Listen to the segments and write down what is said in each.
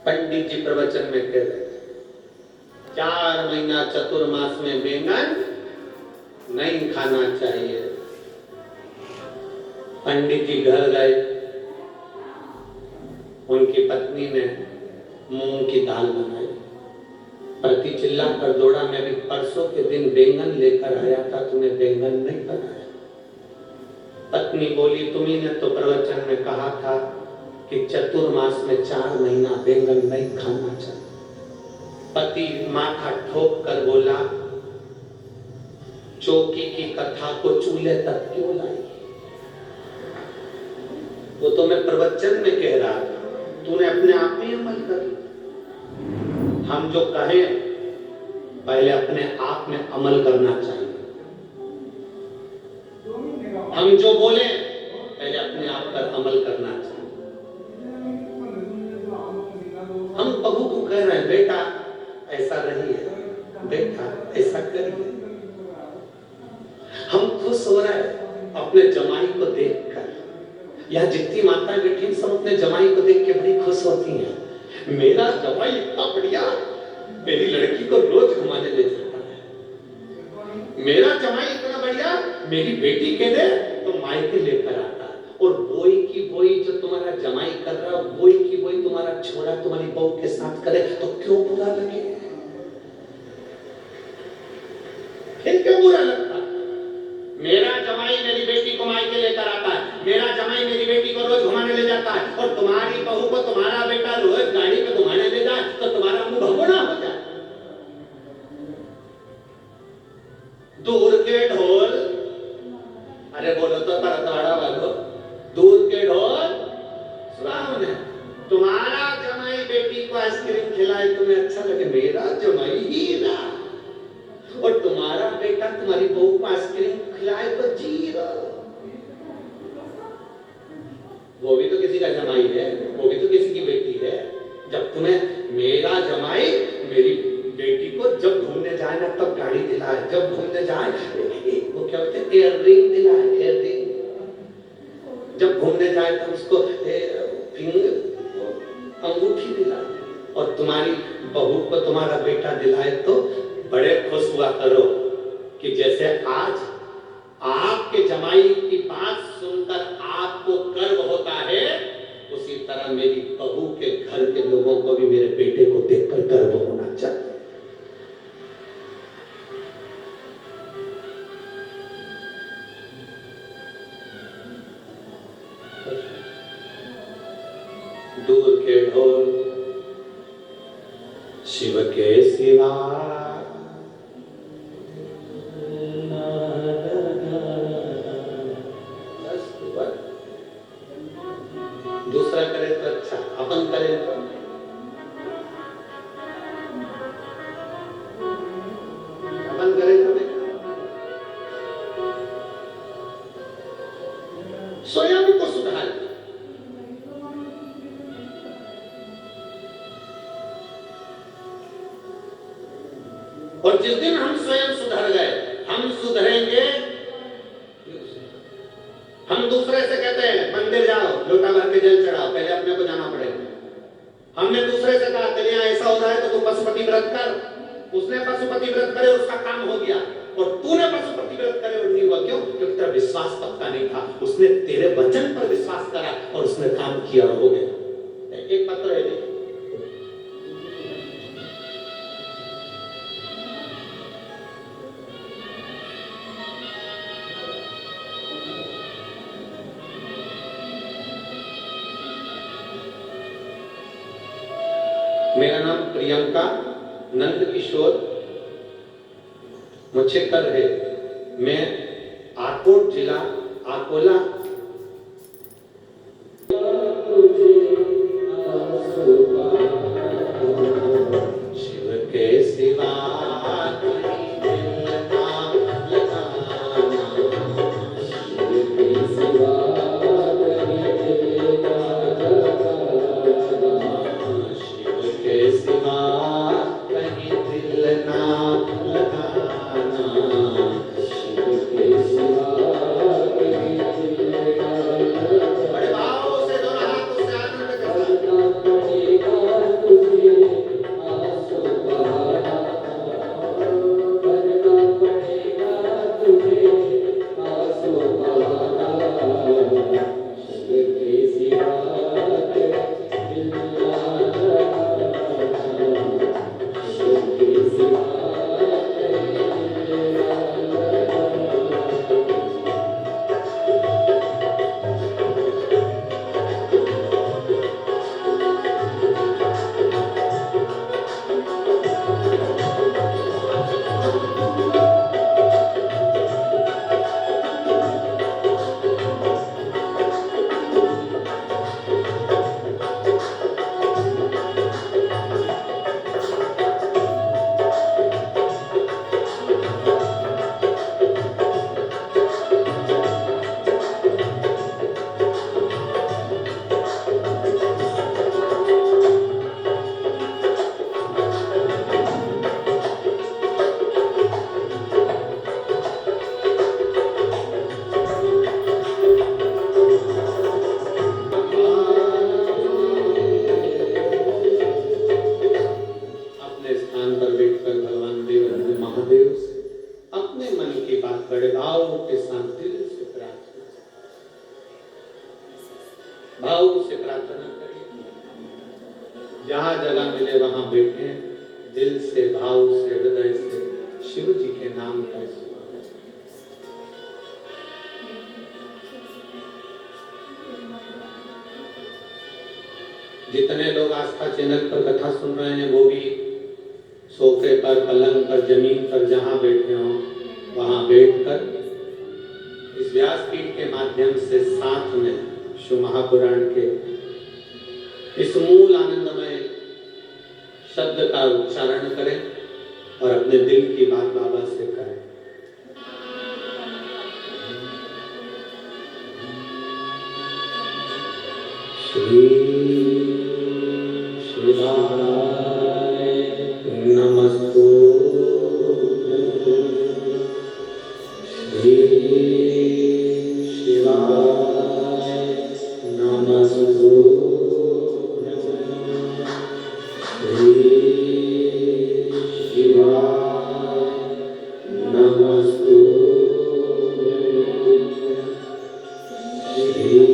पंडित जी प्रवचन में कह रहे 4 महीना चतुर्मास में बैंगन नहीं खाना चाहिए। पंडित जी घर गए, उनकी पत्नी ने मूंग की दाल बनाई। पति चिल्ला कर दौड़ा, मैं भी परसों के दिन बैंगन लेकर आया था, तुम्हें बैंगन नहीं बनाया। पत्नी बोली, तुम्ही ने तो प्रवचन में कहा था कि चतुर्मास में 4 महीना बैंगन नहीं खाना चाहिए। पति माथा ठोक कर बोला, चौकी की कथा को चूल्हे तक क्यों लाई? वो तो मैं प्रवचन में कह रहा था, तूने अपने आप में अमल कर। हम जो कहें पहले अपने आप में अमल करना चाहिए। हम जो बोले पहले अपने आप पर अमल करना चाहिए। हम बहू को कह रहे हैं, बेटा ऐसा नहीं है, बेटा ऐसा करिए। हम खुश हो रहे हैं अपने जमाई को देखकर। यह जितनी माताएं बैठी सब अपने जमाई को देख के बड़ी खुश होती हैं। मेरा जमाई इतना बढ़िया, मेरी लड़की को रोज घुमाने ले जाता है। मेरा जमाई इतना बढ़िया, मेरी बेटी के दे तो मायके लेकर आता है। और बोई की बोई जो तुम्हारा जमाई कर रहा है, बोई की बोई तुम्हारा छोरा तुम्हारी बहू के साथ करे तो क्यों बुरा लगे? फिर क्यों बुरा लगता? मेरा जमाई मेरी बेटी को मायके लेकर आता है, मेरा जमाई मेरी बेटी को रोज घुमाने ले जाता है, और तुम्हारी बहू को तुम्हारा बेटा रोज गाड़ी पे घुमाने ले जाए तो तुम्हारा मुंह भगोड़ा हो जाए। दूर के ढोल, अरे बोलो तो तरतवाड़ा वालों, दूर के ढोल सुनाओ ने। तुम्हारा जमाई बेटी को आइसक्रीम खिलाए तुम्हें अच्छा लगे, मेरा जमाई हीरा। और तुम्हारा बेटा तुम्हारी बहू को आइसक्रीम खिलाए तो जीरो। वो भी तो किसी का जमाई है, वो भी तो किसी की बेटी है। जब तुम्हें मेरा जमाई मेरी बेटी को जब घूमने जाए ना तब गाड़ी दिलाए, जब घूमने जाए वो क्या बोलते हैं, एयर रिंग दिलाए, एयर रिंग। जब घूमने जाए तब उसको अंगूठी दिलाए। और तुम्हारी बहू को तुम्हारा बेटा दिलाए तो बड़े खुश हुआ करो कि जैसे आज आपके जमाई की बात सुनकर आपको गर्व होता है, उसी तरह मेरी बहू के घर के लोगों को भी मेरे बेटे को देखकर गर्व होना चाहिए। दूर के ढोल शिव के सिवा दूसरा करे तो अच्छा, अपन करे तो अपन करे तो स्वयं को सुधार। और जिस दिन हम स्वयं सुधर गए, हम सुधरेंगे। हम दूसरे से कहते हैं मंदिर जाओ, लोटा भर के जल चढ़ाओ, पहले अपने को जाना पड़ेगा। हमने दूसरे से कहा तेरे यहाँ ऐसा हो रहा है तो तू पशुपति व्रत कर। उसने पशुपति व्रत करे, उसका काम हो गया। और तूने पशुपति व्रत करे और नहीं हुआ, क्यों? क्योंकि तेरा विश्वास पक्का नहीं था। उसने तेरे वचन पर विश्वास करा और उसने काम किया और हो गया। एक पत्र है, मेरा नाम प्रियंका नंद किशोर मुच्छेकर है। मैं आकोट जिला अकोला शिव के सिवा जहाँ जगह मिले वहां बैठे, दिल से, भाव से, हृदय से शिव जी के नाम का स्मरण। जितने लोग आस्था चैनल पर कथा सुन रहे हैं वो भी सोफे पर, पलंग पर, जमीन पर जहां बैठे हों वहां बैठकर इस व्यासपीठ के माध्यम से साथ में शिव महापुराण के इस मूल आनंदमय शब्द का उच्चारण करें और अपने दिल की बात बाबा से करें। श्री शिवाय नमस्तु, श्री शिवाय नमस्तु, श्री शिवाय नमस्तु, श्री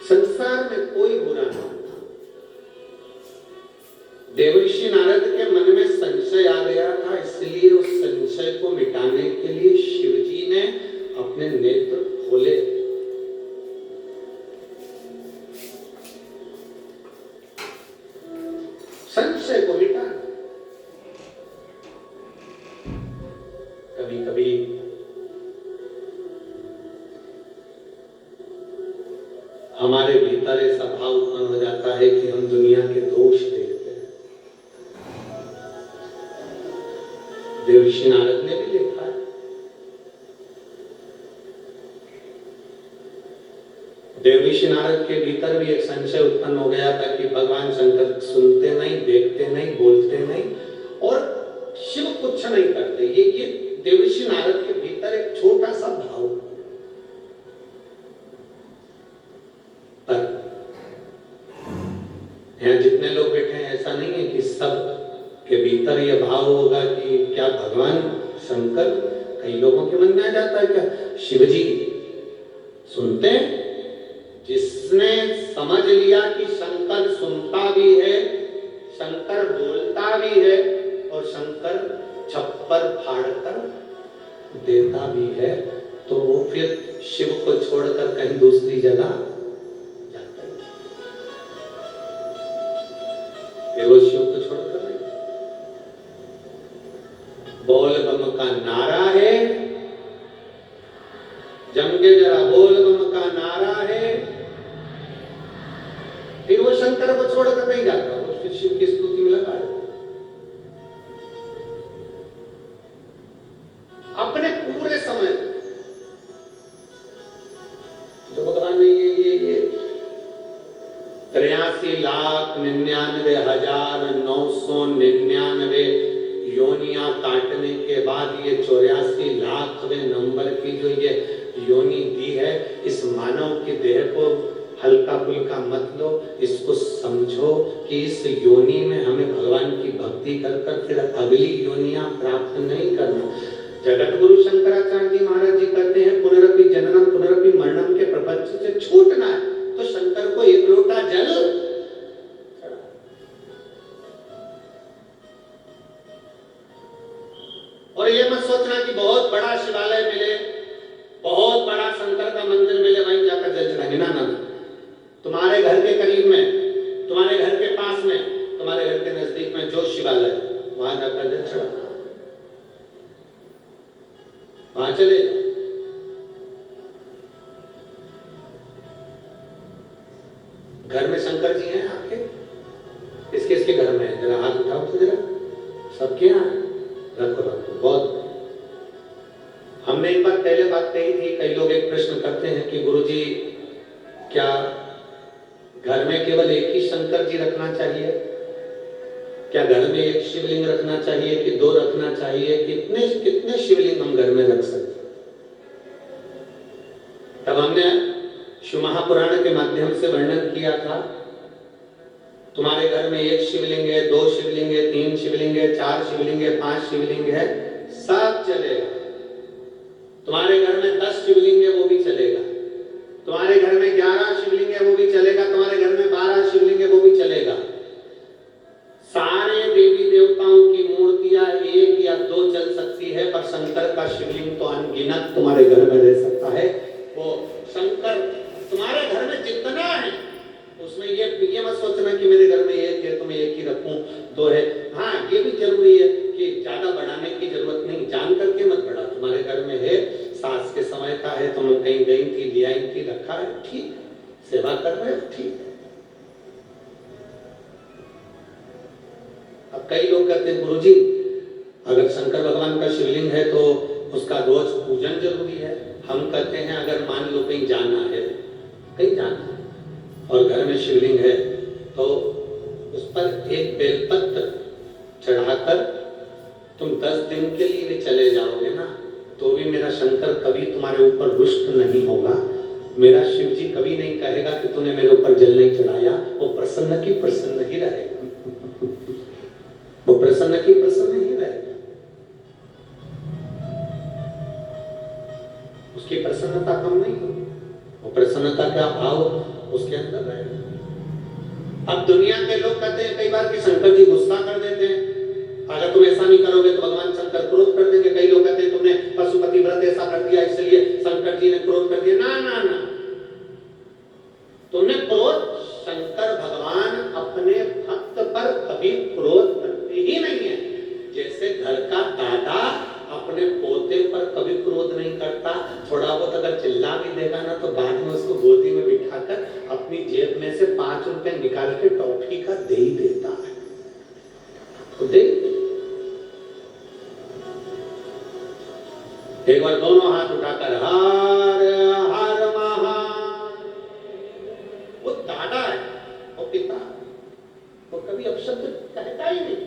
संसार में कोई बुरा नहीं था। देवर्षि नारद के मन में संशय आ गया था, इसलिए उस संशय को मिटाने के लिए शिव जी ने अपने नेत्र खोले। संशय को मिटा। कभी कभी हमारे भीतर ऐसा भाव उत्पन्न हो जाता है कि हम दुनिया के दोष देखते हैं। देवर्षि नारद ने भी देखा है। देवर्षि नारद के भीतर भी एक संशय उत्पन्न हो गया था कि भगवान शंकर सुनते नहीं, देखते नहीं, बोलते नहीं और शिव कुछ नहीं करते। ये देवर्षि नारद के भीतर एक छोटा सा भाव। यहाँ जितने लोग बैठे हैं ऐसा नहीं है कि सब के भीतर यह भाव होगा कि क्या भगवान शंकर, कई लोगों के मन में आ जाता है क्या शिव जी सुनते हैं। जिसने समझ लिया कि शंकर सुनता भी है, शंकर बोलता भी है और शंकर छप्पर फाड़कर देता भी है, तो वो फिर शिव को छोड़कर कहीं दूसरी जगह जाता है। वो शिव को छोड़कर नहीं। बोल बम का नारा है, जम के जरा बोल बम का नारा है, फिर वो शंकर को छोड़कर नहीं जाता, वो फिर शिव की स्तुति में लगा है। अपने पूरे समय जो भगवान ने ये 83,99,999 योनियां काटने के बाद ये 84,00,000वें नंबर की जो ये योनि दी है, इस मानव की देह को हल्का फुल्का मत लो, इसको समझो कि इस योनि में हमें भगवान की भक्ति कर कर फिर अगली योनियां प्राप्त नहीं करना। जगत गुरु शंकराचार्य जी महाराज जी कहते हैं पुनरपि जननम पुनरपि मरणम के प्रपंच से छूटना है तो शंकर को एक लोटा जल और ये मत सोचना कि बहुत बड़ा शिवालय मिले, बहुत बड़ा शंकर का मंदिर मिले, वहीं जाकर जल चढ़ाएंगे। ना ना, तुम्हारे घर के करीब में, तुम्हारे घर के पास में, तुम्हारे घर के नजदीक में जो शिवालय वहां जाकर जल चढ़ाना, वहां चले जाओ। घर में शंकर जी हैं आपके? किसके किसके घर में है? जरा हाथ उठाओ तो जरा, सबके यहाँ रखो रखो। बहुत हमने एक बार पहले बात कही थी, कई लोग एक प्रश्न करते हैं कि गुरुजी क्या घर में केवल एक ही शंकर जी रखना चाहिए? क्या घर में एक शिवलिंग रखना चाहिए कि दो रखना चाहिए? कितने कितने शिवलिंग हम घर में रख सकते? तब हमने शिव महापुराण के माध्यम से वर्णन किया था, तुम्हारे घर में एक शिवलिंग है, दो शिवलिंग है, तीन शिवलिंग है, चार शिवलिंग है, पांच शिवलिंग है, सब चलेगा। तुम्हारे घर में 10 शिवलिंग है, वो भी चलेगा। तुम्हारे घर में 11 शिवलिंग है, वो भी चलेगा। तुम्हारे घर में 12 शिवलिंग है, वो भी चलेगा। सारे देवी देवताओं की मूर्तियां एक या दो चल सकती है, पर शंकर का शिवलिंग तो अनगिनत तुम्हारे घर में रह सकता है। वो शंकर तुम्हारे घर में जितना है उसमें ये मत सोचना कि मेरे घर में एक है तो मैं एक ही रखूं, दो है। हाँ, ये भी जरूरी है कि ज्यादा बढ़ाने की जरूरत नहीं, जान करके मत बढ़ा। तुम्हारे घर में है, सास के समय का है, तुम कहीं गई थी, ले आई थी, रखा है, ठीक, सेवा कर रहे हो, ठीक है। अब कई लोग कहते हैं गुरुजी अगर शंकर भगवान का शिवलिंग है तो उसका रोज पूजन जरूरी है। हम कहते हैं अगर मान लो कहीं जाना है, कहीं जाना है और घर में शिवलिंग है तो उस पर एक बेलपत्र चढ़ाकर तुम 10 दिन के लिए भी चले जाओगे ना, तो भी मेरा शंकर कभी तुम्हारे ऊपर रुष्ट नहीं होगा। मेरा शिव जी कभी नहीं कहेगा कि तूने मेरे ऊपर जल नहीं चढ़ाया। वो प्रसन्न की प्रसन्न ही रहेगा, वो प्रसन्न की प्रसन्न ही रहेगा। उसकी प्रसन्नता कम नहीं होगी, वो प्रसन्नता का भाव उसके अंदर रहेगा। अब दुनिया के लोग कहते हैं कई बार कि शंकर जी गुस्सा कर देते हैं, अगर तुम ऐसा नहीं करोगे तो भगवान शंकर क्रोध कर देंगे। कई लोग कहते हैं तुमने पशुपति व्रत ऐसा कर दिया इसलिए शंकर जी ने क्रोध कर दिया। ना ना ना, तुमने क्रोध, शंकर भगवान अपने भक्त पर कभी क्रोध करते ही नहीं है। जैसे घर का दादा अपने पोते पर कभी क्रोध नहीं करता, थोड़ा बहुत अगर चिल्ला भी देगा ना तो बाद में उसको गोदी में बिठाकर अपनी जेब में से 5 रुपए निकाल के टॉफी का दे ही देता है, तो दे। एक बार दोनों हाथ उठाकर हर हर महा, वो दादा है, वो पिता, वो कभी अपशब्द कहता ही नहीं।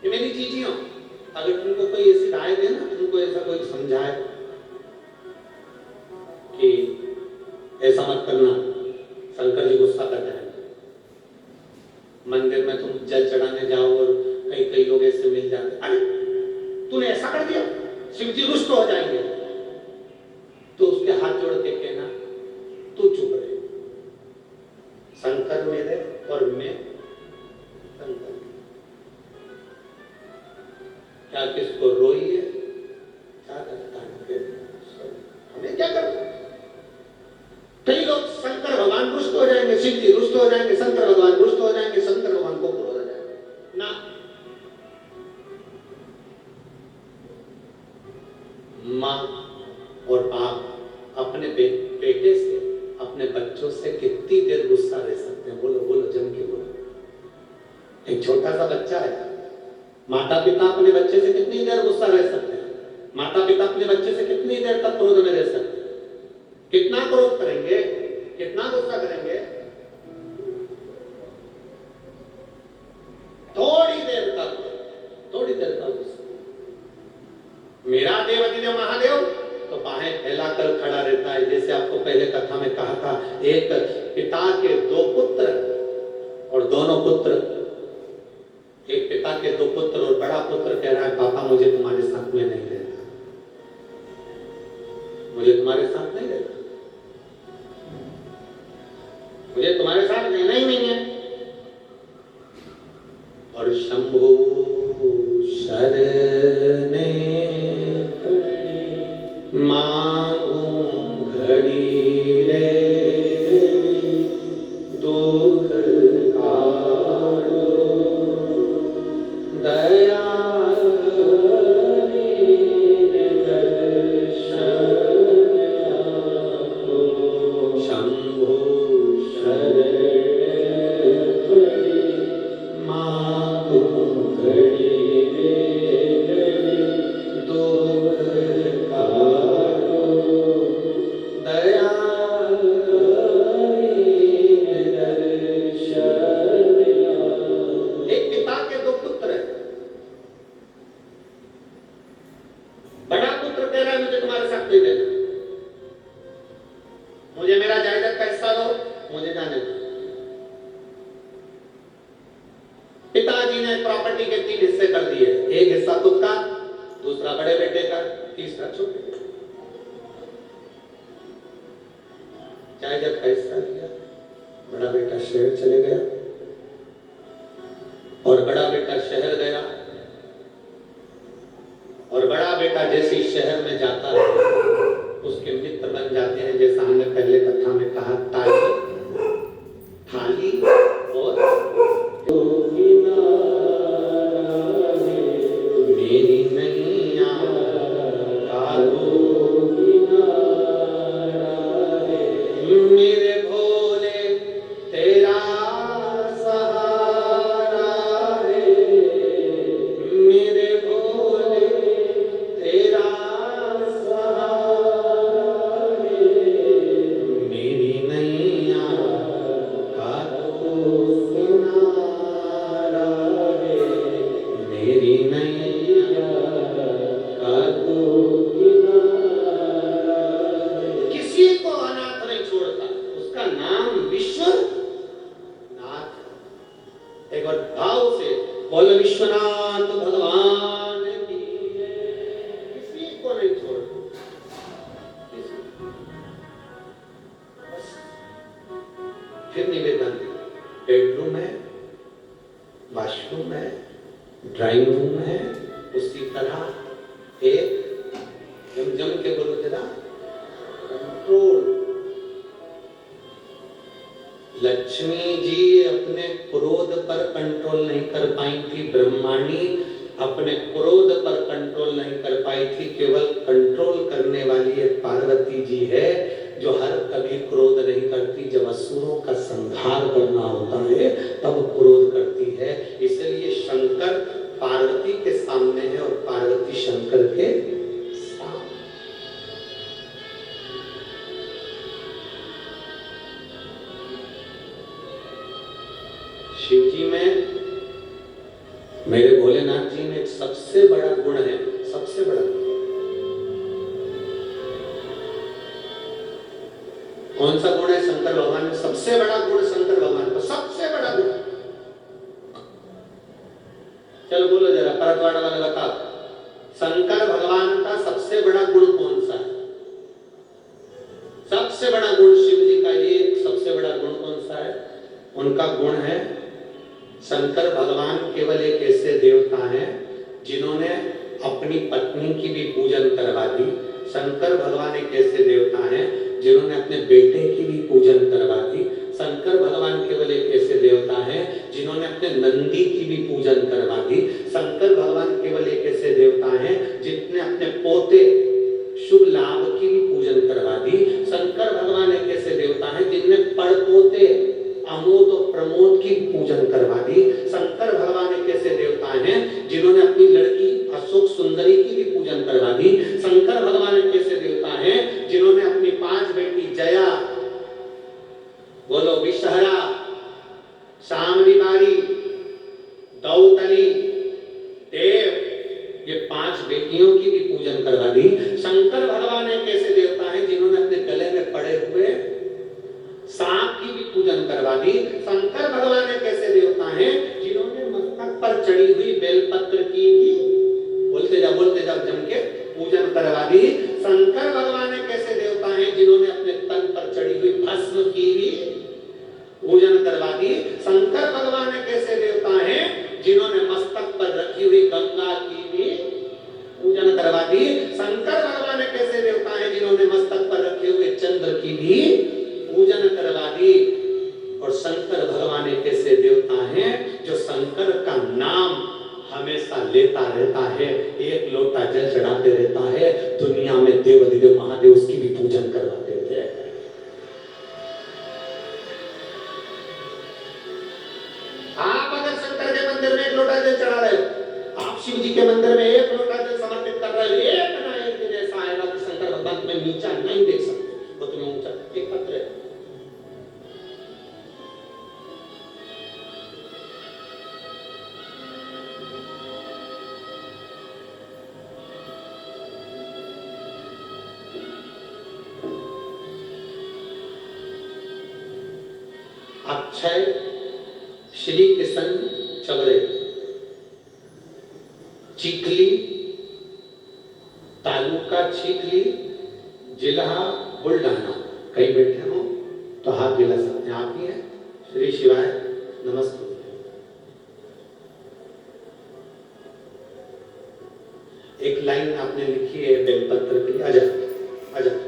ये मेरी चीजियों, अगर तुमको कोई ऐसी राय दे ना, तुमको ऐसा कोई समझाए कि ऐसा मत करना, शंकर जी गुस्सा कर जाएंगे। मंदिर में तुम जल चढ़ाने जाओ और कई कई लोग ऐसे मिल जाते, अरे तूने ऐसा कर दिया, शिव जी रुष्ट हो जाएंगे। तो उसके हाथ जोड़ के कहना, तू चुप रहे, शंकर मेरे और मैं शंकर। क्या किसको रोई है, क्या करता है, हमें क्या करना। कई लोग शंकर और बाप अपने बेटे से, अपने बच्चों से कितनी देर गुस्सा रह सकते हैं? बोलो बोलो, जम के बोलो। एक छोटा सा बच्चा है, माता पिता अपने बच्चे से कितनी देर गुस्सा रह सकते हैं? माता पिता अपने बच्चे से कितनी देर तक क्रोध में रह सकते हैं? कितना क्रोध करेंगे, कितना गुस्सा करेंगे? थोड़ी देर तक, थोड़ी देर तक गुस्सा। मेरा देव अधिदेव महादेव तो बाहें फैलाकर खड़ा रहता है। जैसे आपको पहले कथा में कहा था, एक पिता के दो पुत्र और दोनों पुत्र, एक पिता के दो पुत्र और बड़ा पुत्र कह रहा है पापा मुझे तुम्हारे साथ में नहीं रहना, मुझे तुम्हारे साथ नहीं रहना, मुझे तुम्हारे साथ रहना ही नहीं है। और शंभु शरणे मांगू घड़ी रे दुख कारो दया शंभु शरणे मांगू घड़ी मुझे मेरा जायदाद का हिस्सा दो, मुझे जाने दो। पिताजी ने प्रॉपर्टी के 3 हिस्से कर दिए, एक हिस्सा खुद का, दूसरा बड़े बेटे का, तीसरा छोटे बेटे का। जायदाद का हिस्सा लिया, बड़ा बेटा शहर चले गया और बड़ा बेटा शहर गया और बड़ा बेटा जैसे ही शहर में जाता है उसके मित्र बन जाते हैं। जैसा हमने पहले कथा में कहा, थाली और मेरी नैया मेरे भोले तेरा सहारा है, मेरे भोले तेरा बोलो विश्वनाथ भगवान की, किसी को नहीं छोड़ता। फिर निवेदन, बेडरूम है, वॉशरूम है, ड्राइंग रूम है, उसी तरह एक जम के बोलो जरा, कंट्रोल। लक्ष्मी जी अपने क्रोध पर कंट्रोल नहीं कर पाई थी, ब्रह्माणी अपने क्रोध पर कंट्रोल नहीं कर पाई थी। केवल कंट्रोल करने वाली एक पार्वती जी है जो हर कभी क्रोध नहीं करती। जब असुरों का संहार करना होता है तब क्रोध करती है। इसलिए शंकर पार्वती के सामने है और पार्वती शंकर के सामने। शिव जी में, मेरे भोलेनाथ जी में एक सबसे बड़ा गुण है, सबसे बड़ा। कौन सा गुण है शंकर भगवान में? सबसे बड़ा गुण शंकर भगवान का, सबसे बड़ा गुण। चलो बोलो जरा, परतवाड़ा वाले बताओ, शंकर भगवान का सबसे बड़ा गुण कौन सा है? सबसे बड़ा गुण शिव जी का एक सबसे बड़ा गुण कौन सा है? उनका गुण है, शंकर भगवान केवल एक ऐसे देवता हैं जिन्होंने अपनी पत्नी की भी पूजन करवा दी। शंकर भगवान एक ऐसे देवता हैं जिन्होंने अपने बेटे की भी पूजन करवा दी। शंकर भगवान केवल एक ऐसे देवता हैं जिन्होंने अपने नंदी की भी पूजन करवा दी। शंकर भगवान केवल एक ऐसे देवता हैं जिन्होंने अपने पोते शुभ लाभ की भी पोते अमोद और प्रमोद की पूजन करवा दी। शंकर भगवान एक ऐसे देवता हैं जिन्होंने अपनी लड़की अशोक सुंदरी की भी पूजन करवा दी। शंकर भगवान एक ऐसे देवता हैं जिन्होंने अपनी 5 बेटी जया, बोलो विषहरा, शामरी, दौतली, देव, ये 5 बेटियों की भी पूजन करवा दी। शंकर भगवान एक ऐसे देवता हैं जिन्होंने अपने गले में पड़े हुए सांप की भी पूजन करवा दी। शंकर भगवान एक ऐसे देवता हैं जिन्होंने मस्तक पर चढ़ी हुई बेलपत्र की भी, बोलते जाओ जम के, पूजन करवा दी। शंकर भगवान एक ऐसे देवता हैं जिन्होंने अपने तन पर चढ़ी हुई भस्म की भी पूजन करवा दी। शंकर भगवान एक ऐसे देवता हैं जिन्होंने मस्तक पर रखी हुई गंगा की भी पूजन करवा दी। शंकर भगवान एक ऐसे देवता हैं जिन्होंने मस्तक पर रखे हुए चंद्र की भी पूजन करवा दी। और शंकर भगवान एक ऐसे देवता हैं जो शंकर का नाम हमेशा लेता रहता है, एक लोटा जल चढ़ाते रहता है, दुनिया में देव अधिदेव महादेव उसकी भी पूजन करवाते रहते हैं। आप अगर शंकर के मंदिर में एक लोटा जल चढ़ा रहे हो, आप शिव जी के मंदिर में एक लोटा जल समर्पित कर रहे हो, एक ना एक दिन ऐसा आएगा कि शंकर भगवान तुम्हें नीचा नहीं देख सकते, वो तुम्हें ऊंचा। एक पत्र है, अक्षय श्री किशन चवरे, चिखली, तालुका चिखली, जिला बुलढाना। कहीं बैठे हो तो हाथ मिला सकते हैं, आप ही हैं। श्री शिवाय नमस्ते। एक लाइन आपने लिखी है बेलपत्र की, आजा आजा।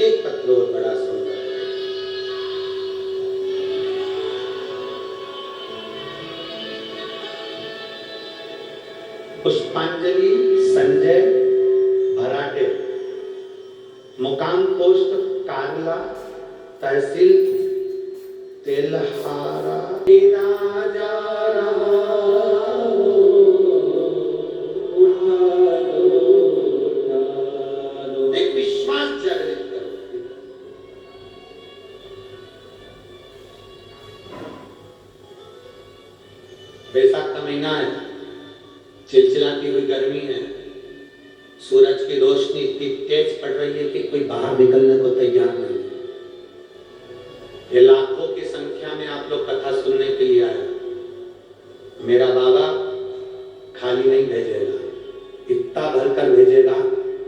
एक पत्र और बड़ा सुंदर, पुष्पांजलि संजय भराटे, मुकाम पोस्ट कारला, तहसील तेलहारा। एक विश्वास जागृत करो। बैसाख का महीना है, चिलचिलाती हुई गर्मी है, सूरज की रोशनी इतनी तेज पड़ रही है कि कोई बाहर निकलने को तैयार नहीं। ये लाखों की संख्या में आप लोग कथा सुनने के लिए आए। मेरा बाबा खाली नहीं भेजेगा, इतना भरकर भेजेगा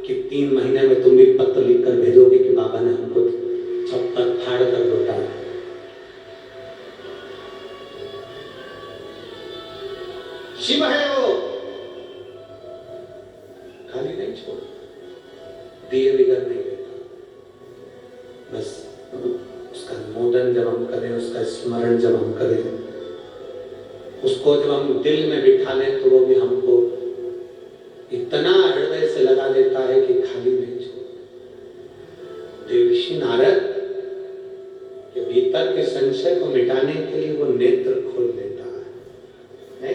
कि 3 महीने में तुम भी पत्र लिखकर भेजोगे कि बाबा ने हमको छप्पर फाड़ कर लौटा है। शिव है वो, खाली नहीं छोड़, दिए बिगड़ नहीं देता। बस उसका स्मरण जब हम करें, उसको जब हम दिल में बिठा लें, तो वो भी हमको इतना हृदय से लगा देता है कि खाली नहीं छोड़ता। देवर्षि नारद के भीतर के संशय को मिटाने के लिए वो नेत्र खोल देता है।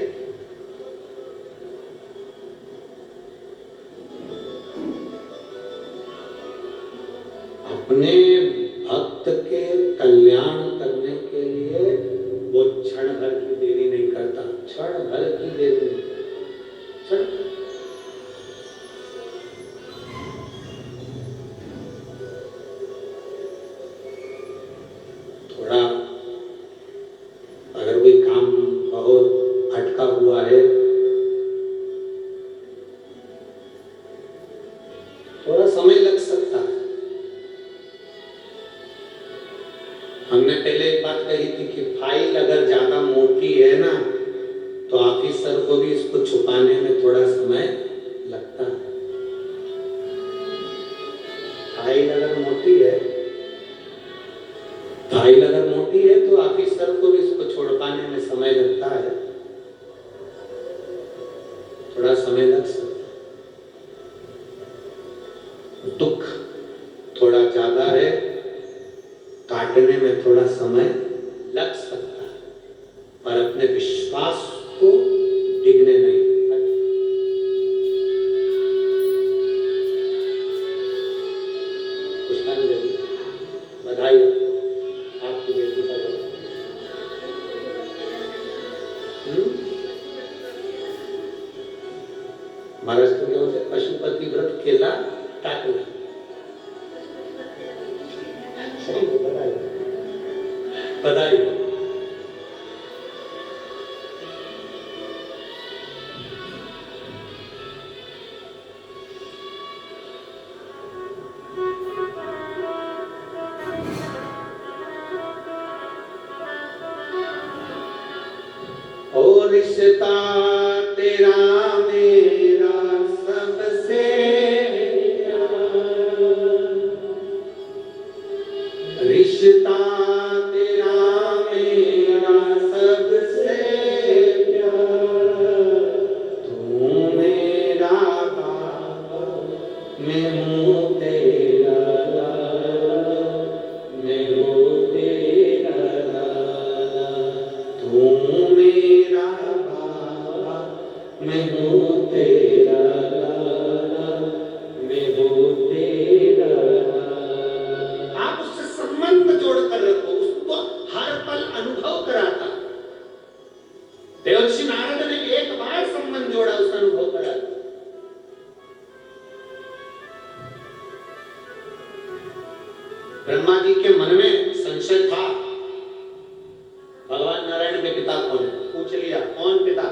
अपने भक्त के कल्याण करने के लिए वो क्षण भर की देरी नहीं करता, क्षण भर की देरी नहीं करता। थोड़ा अगर कोई काम बहुत अटका हुआ है, थोड़ा समय लग सकता है। हमने पहले एक बात कही थी कि फाइल अगर ज्यादा मोटी है ना, तो ऑफिसर को भी इसको छुपाने में थोड़ा समय लगता है। फाइल अगर मोटी है, तो ऑफिसर को भी इसको छोड़ पाने में समय लगता है, थोड़ा समय लग सकता है। दुख थोड़ा ज्यादा है, काटने में थोड़ा समय लग सकता है, पर अपने विश्वास को डिगने नहीं। बधाई आपकी बेटी का। महाराज को क्या होता है? पशुपति व्रत केला टाकला। बधाई। ओ रिश्ता तेरा मेरा सबसे रिश्ता तेरा मेरा सबसे तू मेरा बाबा, मैं हूँ तेरा लाला, मैं हूँ तेरा लाला। तू मेरा बाबा, मैं हूँ तेरा लाला, मैं हूँ तेरा लाला। आप उससे संबंध जोड़कर रखो, उसको हर पल अनुभव कराता। देवर्षि नारद ने एक बार संबंध जोड़ा, उसका अनुभव कराता। ब्रह्मा जी के मन में संशय था, भगवान नारायण के पिता कौन है? पूछ लिया, कौन पिता?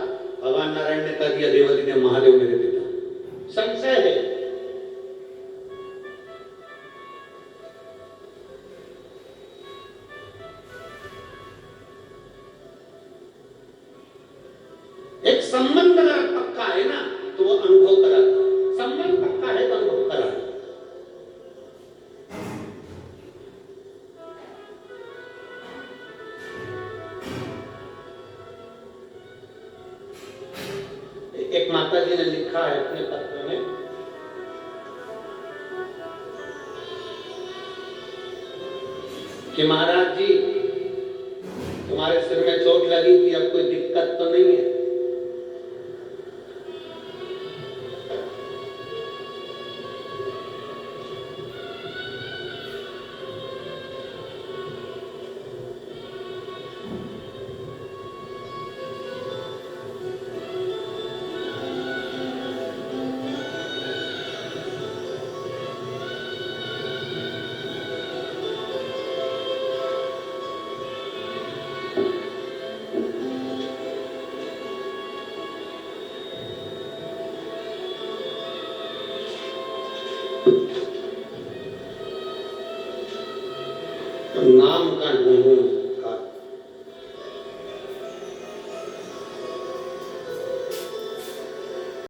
भगवान नारायण ने कह दिया, देवादिदेव महादेव मेरे पिता। संशय है। एक संबंध अगर पक्का है ना, तो वो अनुभव कराता। संबंध पक्का है तो अनुभव कराता। एक माता जी ने लिखा है अपने पत्र में, कि महाराज जी तुम्हारे सिर में चोट लगी थी, अब कोई दिक्कत तो नहीं है? नाम का ढूंढूं